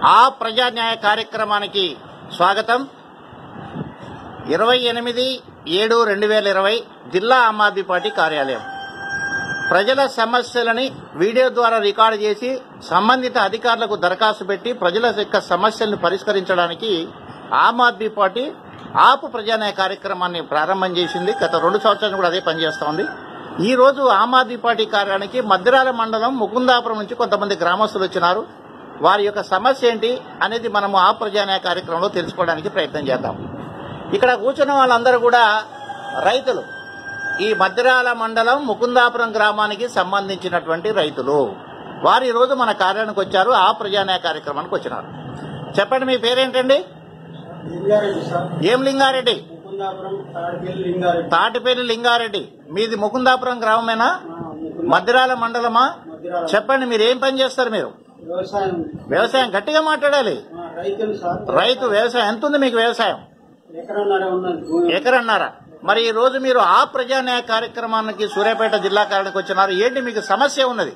ఆ ప్రజా న్యాయ కార్యక్రమానికి స్వాగతం. 28/7/2020 జిల్లా ఆమ్ ఆద్మీ పార్టీ కార్యాలయం. ప్రజల సమస్యలని వీడియో ద్వారా రికార్డు చేసి సంబంధిత అధికారులకు దరఖాస్తు పెట్టి ప్రజల యొక్క సమస్యలను పరిష్కరించడానికి ఆమ్ ఆద్మీ పార్టీ ఆపు ప్రజాన్యాయ కార్యక్రమాన్ని ప్రారంభం చేసింది. గత 2 సంవత్సరాలు కూడా అదే పనిచేస్తోంది. ఈ రోజు ఆమ్ ఆద్మీ పార్టీ కార్యాలయానికి మద్దిరాల మండలం ముకుందాపురం నుంచి కొంతమంది గ్రామస్తులు వచ్చినారు. వారి యొక్క సమస్య ఏంటి అనేది మనము ఆ ప్రజాన్యాయ కార్యక్రమంలో తెలుసుకోవడానికి ప్రయత్నం చేద్దాం. ఇక్కడ కూర్చున్న వాళ్ళందరూ కూడా రైతులు. ఈ మద్దిరాల మండలం ముకుందాపురం గ్రామానికి సంబంధించినటువంటి రైతులు. వారు ఈ రోజు మన కార్యాలయానికి వచ్చారు. ఆ ప్రజాన్యాయ కార్యక్రమానికి వచ్చినారు. చెప్పండి, మీ పేరేంటండి? ఏం లింగారెడ్డి? తాటిపల్లి లింగారెడ్డి. మీది ముకుందాపురం గ్రామమేనా? మద్దిరాల మండలమా? చెప్పండి, మీరు ఏం పని చేస్తారు? మీరు వ్యవసాయం. గట్టిగా మాట్లాడాలి. రైతు వ్యవసాయం. ఎంత ఉంది మీకు వ్యవసాయం? ఎకరన్నారా? మరి ఈ రోజు మీరు ఆ ప్రజాన్యాయ కార్యక్రమానికి సూర్యాపేట జిల్లా కార్యాలయానికి వచ్చినారు. ఏంటి మీకు సమస్య ఉన్నది?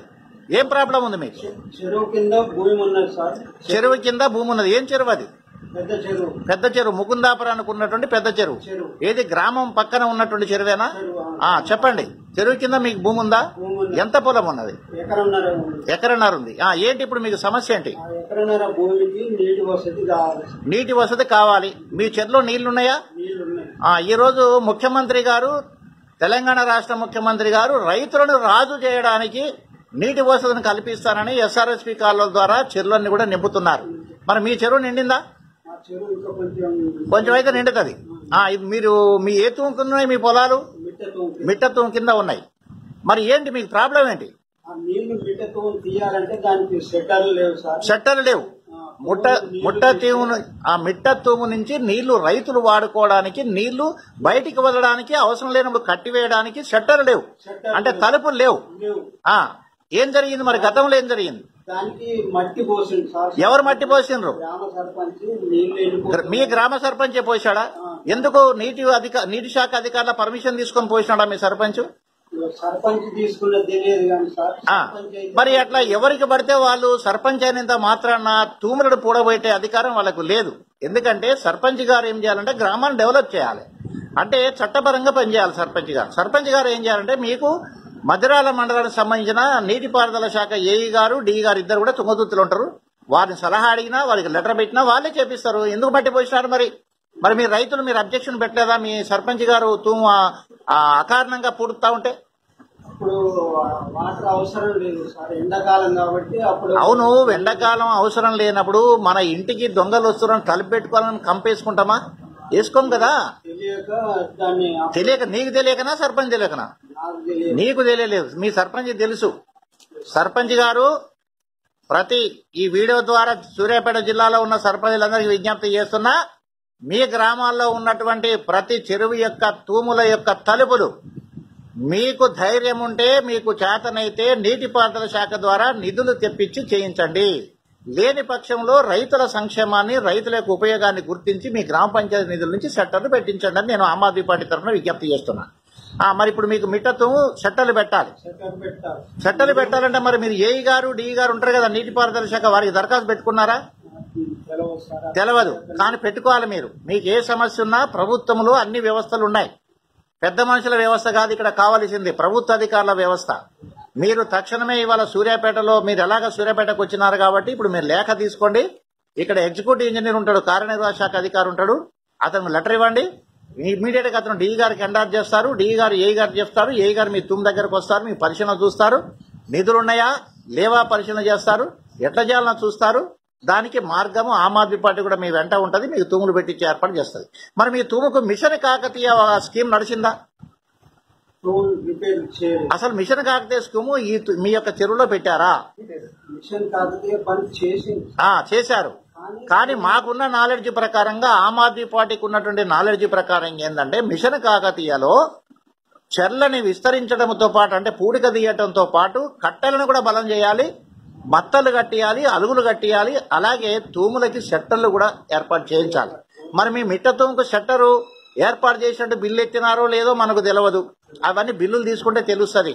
ఏం ప్రాబ్లం ఉంది మీకు? చెరువు కింద భూమి ఉన్నది సార్. చెరువు కింద భూమి ఉన్నది. ఏం చెరువు అది? పెద్ద చెరువు. ముకుందాపురానికి ఉన్నటువంటి పెద్ద చెరువు. ఏది గ్రామం పక్కన ఉన్నటువంటి చెరువేనా? చెప్పండి, చెరువు కింద మీకు భూమి ఉందా? ఎంత పొలం ఉన్నది? ఎకరన్నర ఉంది. ఏంటి ఇప్పుడు మీకు సమస్య ఏంటి? నీటి వసతి కావాలి. మీ చెరువులో నీళ్లున్నాయా? ఈ రోజు ముఖ్యమంత్రి గారు, తెలంగాణ రాష్ట్ర ముఖ్యమంత్రి గారు రైతులను రాజు చేయడానికి నీటి వసతిని కల్పిస్తానని ఎస్ఆర్ఎస్పీ కాలువల ద్వారా చెరువులన్నీ కూడా నింపుతున్నారు. మరి మీ చెరువు నిండిందా? కొంచెం అయితే నిండుతుంది. మీరు మీ ఏ తూముకున్నాయి? మీ పొలాలు మిట్ట తూము కింద ఉన్నాయి. మరి ఏంటి మీకు ప్రాబ్లం ఏంటి? షట్టర్లు లేవు. మిట్ట తూము నుంచి నీళ్లు రైతులు వాడుకోవడానికి, నీళ్లు బయటికి వదలడానికి, అవసరం లేనప్పుడు కట్టివేయడానికి షట్టర్లు లేవు. అంటే తలుపులు లేవు. ఏం జరిగింది మరి? గతంలో ఏం జరిగింది? ఎవరు మట్టి పోసిండ్రు? మీ గ్రామ సర్పంచే పోసాడా? ఎందుకు నీటి శాఖ అధికారుల పర్మిషన్ తీసుకొని పోసినాడా మీ సర్పంచ్? మరి అట్లా ఎవరికి పడితే వాళ్ళు సర్పంచ్ అయినంత మాత్రాన తూములను పూడబోయే అధికారం వాళ్ళకు లేదు. ఎందుకంటే సర్పంచ్ గారు ఏం చేయాలంటే గ్రామాన్ని డెవలప్ చేయాలి. అంటే చట్టపరంగా పనిచేయాలి సర్పంచ్ గారు. సర్పంచ్ గారు ఏం చేయాలంటే మీకు మద్దిరాల మండలానికి సంబంధించిన నీటిపారుదల శాఖ ఏఈ గారు, డిఈ గారు ఇద్దరు కూడా తుంగతుర్తిలో ఉంటారు. వారిని సలహా అడిగినా, వారికి లెటర్ పెట్టినా వాళ్ళే చేపిస్తారు. ఎందుకు బట్టి పోసినారు? మరి మీ రైతులు మీరు అబ్జెక్షన్ పెట్టలేదా? మీ సర్పంచ్ గారు తూము అకారణంగా పూడుతా ఉంటే? అవును, ఎండాకాలం అవసరం లేనప్పుడు మన ఇంటికి దొంగలు వస్తున్నారని తలుపు పెట్టుకోవాలని కంపేసుకుంటామా? వేసుకోం కదా. తెలియక, నీకు తెలియకనా సర్పంచ్ తెలియకనా? నీకు తెలియలేదు, మీ సర్పంచ్ తెలుసు. సర్పంచ్ గారు ఈ వీడియో ద్వారా సూర్యాపేట జిల్లాలో ఉన్న సర్పంచులందరికీ విజ్ఞప్తి చేస్తున్నా, మీ గ్రామాల్లో ఉన్నటువంటి ప్రతి చెరువు యొక్క తూముల యొక్క తలుపులు మీకు ధైర్యం ఉంటే, మీకు చేతనైతే నీటిపారుదల శాఖ ద్వారా నిధులు తెప్పించి చేయించండి. లేని పక్షంలో రైతుల సంక్షేమాన్ని, రైతుల యొక్క ఉపయోగాన్ని గుర్తించి మీ గ్రామ పంచాయతీ నిధుల నుంచి షట్టర్లు పెట్టించండి అని నేను ఆమ్ ఆద్మీ పార్టీ తరఫున విజ్ఞప్తి చేస్తున్నా. మరి ఇప్పుడు మీకు మిట్టతూ షట్టర్లు పెట్టాలి. షట్టర్లు పెట్టాలంటే మరి మీరు ఏఈ గారు, డిఈ గారు ఉంటారు కదా నీటిపారుదల శాఖ, వారికి దరఖాస్తు పెట్టుకున్నారా? తెలియదు, కానీ పెట్టుకోవాలి. మీకు ఏ సమస్య ఉన్నా ప్రభుత్వంలో అన్ని వ్యవస్థలు ఉన్నాయి. పెద్ద మనుషుల వ్యవస్థ కాదు ఇక్కడ కావాల్సింది, ప్రభుత్వ అధికారుల వ్యవస్థ. మీరు తక్షణమే ఇవాళ సూర్యాపేటలో, మీరు ఎలాగ సూర్యాపేటకు వచ్చినారు కాబట్టి ఇప్పుడు మీరు లేఖ తీసుకోండి. ఇక్కడ ఎగ్జిక్యూటివ్ ఇంజనీర్ ఉంటాడు, కార్యనిర్వాహక శాఖ అధికారి ఉంటాడు, అతను లెటర్ ఇవ్వండి. ఇమీడియట్ గా అతను డిఈ గారికి ఎండార్ చేస్తారు, డిఈ గారు ఏఈ గారు చెప్తారు, ఏఈ గారు మీ తుమ్ దగ్గరకు వస్తారు, మీ పరిశీలన చూస్తారు, నిధులున్నాయా లేవా పరిశీలన చేస్తారు, ఎట్లా చేయాలన్నా చూస్తారు. దానికి మార్గము ఆమ్ ఆద్మీ పార్టీ కూడా మీ వెంట ఉంటుంది, మీకు తూములు పెట్టించి ఏర్పాటు చేస్తుంది. మరి మీ తూముకు మిషన్ కాకతీయ స్కీమ్ నడిచిందా? అసలు మిషన్ కాకతీయ స్కీము మీ యొక్క చెరువులో పెట్టారా? చేశారు. కానీ మాకున్న నాలెడ్జ్ ప్రకారంగా, ఆమ్ ఆద్మీ పార్టీకి ఉన్నటువంటి నాలెడ్జ్ ప్రకారం ఏంటంటే, మిషన్ కాకతీయలో చెర్లని విస్తరించడంతో పాటు, అంటే పూడిక తీయటంతో పాటు కట్టెలను కూడా బలం చేయాలి, మత్తలు కట్టియాలి, అలుగులు కట్టియాలి, అలాగే తూములకి షట్టర్లు కూడా ఏర్పాటు చేయించాలి. మరి మీ మిట్ట తూముకు షట్టరు ఏర్పాటు చేసినట్టు బిల్లు ఎత్తినారో లేదో మనకు తెలియదు. అవన్నీ బిల్లులు తీసుకుంటే తెలుస్తుంది.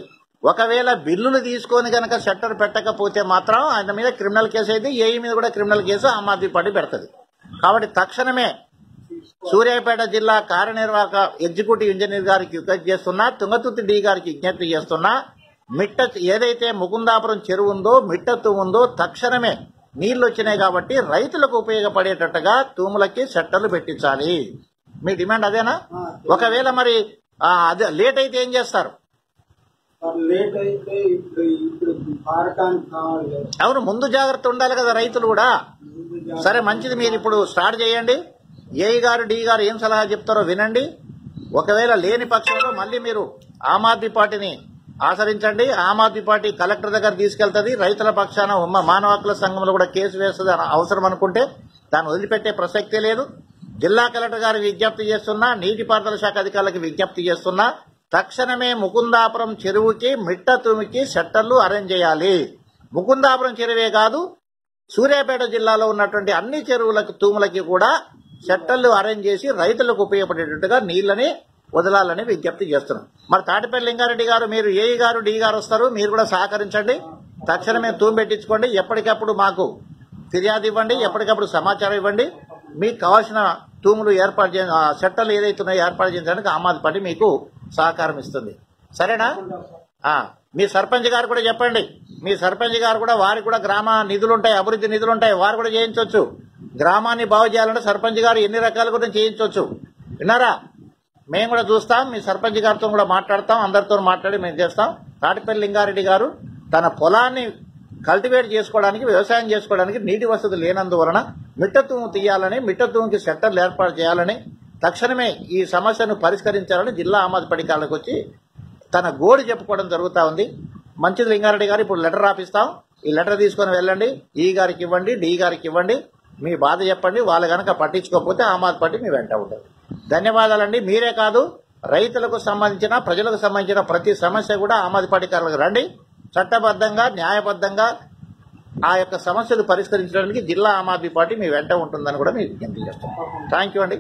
ఒకవేళ బిల్లులు తీసుకొని కనుక షట్టర్ పెట్టకపోతే మాత్రం ఆయన మీద క్రిమినల్ కేసు అయితే ఏఈ మీద కూడా criminal case Aam Aadmi party పెడుతుంది. కాబట్టి తక్షణమే సూర్యాపేట జిల్లా కార్యనిర్వాహక ఎగ్జిక్యూటివ్ ఇంజనీర్ గారికి విజ్ఞప్తి చేస్తున్నా, తుంగతుర్తి డి గారికి విజ్ఞప్తి చేస్తున్నా, ఏదైతే ముకుందాపురం చెరువు ఉందో, మిట్ట తూము ఉందో తక్షణమే నీళ్లు వచ్చినాయి కాబట్టి రైతులకు ఉపయోగపడేటట్టుగా తూములకి షట్టర్లు పెట్టించాలి. మీ డిమాండ్ అదేనా? ఒకవేళ మరి అదే లేట్ అయితే ఏం చేస్తారు? లేట్ అయితే ఇప్పుడు పారటానికి కావాలి. అవును, ముందు జాగ్రత్త ఉండాలి కదా రైతులు కూడా. సరే మంచిది, మీరు ఇప్పుడు స్టార్ట్ చేయండి. ఏఈ గారు డి గారు ఏం సలహా చెప్తారో వినండి. ఒకవేళ లేని పక్షంలో మళ్ళీ మీరు ఆమ్ ఆద్మీ పార్టీని ఆచరించండి. ఆమ్ ఆద్మీ పార్టీ కలెక్టర్ దగ్గర తీసుకెళ్తుంది. రైతుల పక్షాన మానవ హక్కుల సంఘంలో కూడా కేసు వేస్తుంది. అవసరం అనుకుంటే దాన్ని వదిలిపెట్టే ప్రసక్తే లేదు. జిల్లా కలెక్టర్ గారికి విజ్ఞప్తి చేస్తున్నా, నీటిపారుదల శాఖ అధికారులకు విజ్ఞప్తి చేస్తున్నా, తక్షణమే ముకుందాపురం చెరువుకి మిట్ట తూమికి షట్టర్లు అరేంజ్ చేయాలి. ముకుందాపురం చెరువే కాదు, సూర్యాపేట జిల్లాలో ఉన్నటువంటి అన్ని చెరువులకు తూములకి కూడా షట్టర్లు అరేంజ్ చేసి రైతులకు ఉపయోగపడేటట్టుగా నీళ్లని వదలాలని విజ్ఞప్తి చేస్తున్నాం. మరి తాటిపల్లి లింగారెడ్డి గారు, మీరు ఏఈ గారు డి గారు వస్తారు, మీరు కూడా సహకరించండి. తక్షణమే తూము పెట్టించుకోండి. ఎప్పటికప్పుడు మాకు ఫిర్యాదు ఇవ్వండి, ఎప్పటికప్పుడు సమాచారం ఇవ్వండి. మీకు కావాల్సిన తూములు ఏర్పాటు చేయ షట్టర్లు ఏదైతే ఉన్నాయో ఏర్పాటు చేయడానికి ఆమ్ ఆద్మీ పార్టీ మీకు సహకారం ఇస్తుంది. సరేనా? మీ సర్పంచ్ గారు కూడా చెప్పండి. మీ సర్పంచ్ గారు కూడా, వారికి కూడా గ్రామ నిధులుంటాయి, అభివృద్ధి నిధులుంటాయి, వారు కూడా చేయించవచ్చు. గ్రామాన్ని బాగు చేయాలంటే సర్పంచ్ గారు ఎన్ని రకాల కూడా చేయించవచ్చు. విన్నారా? మేము కూడా చూస్తాం, మీ సర్పంచ్ గారితో కూడా మాట్లాడతాం, అందరితో మాట్లాడి మేము చేస్తాం. తాటిపల్లి లింగారెడ్డి గారు తన పొలాన్ని కల్టివేట్ చేసుకోవడానికి, వ్యవసాయం చేసుకోవడానికి నీటి వసతి లేనందువలన మిట్ట తూము తీయాలని, మిట్ట తూముకి షట్టర్లు ఏర్పాటు చేయాలని, తక్షణమే ఈ సమస్యను పరిష్కరించాలని జిల్లా ఆమ్ ఆద్మీ పార్టీ కాళ్ళకి వచ్చి తన గోడు చెప్పుకోవడం జరుగుతూ ఉంది. మంచిది లింగారెడ్డి గారు, ఇప్పుడు లెటర్ రాపిస్తాం. ఈ లెటర్ తీసుకొని వెళ్ళండి, ఈ గారికి ఇవ్వండి, డి గారికి ఇవ్వండి, మీ బాధ చెప్పండి. వాళ్ళు కనుక పట్టించుకోకపోతే ఆమ్ ఆద్మీ పార్టీ మీ వెంట ఉంటుంది. ధన్యవాదాలండి. మీరే కాదు, రైతులకు సంబంధించిన, ప్రజలకు సంబంధించిన ప్రతి సమస్య కూడా ఆమ్ ఆద్మీ పార్టీ కార్యాలయానికి రండి. చట్టబద్ధంగా, న్యాయబద్ధంగా ఆ యొక్క సమస్యలు పరిష్కరించడానికి జిల్లా ఆమ్ ఆద్మీ పార్టీ మీ వెంట ఉంటుందని కూడా మీకు విజ్ఞప్తి చేస్తాం. థ్యాంక్ యూ అండి.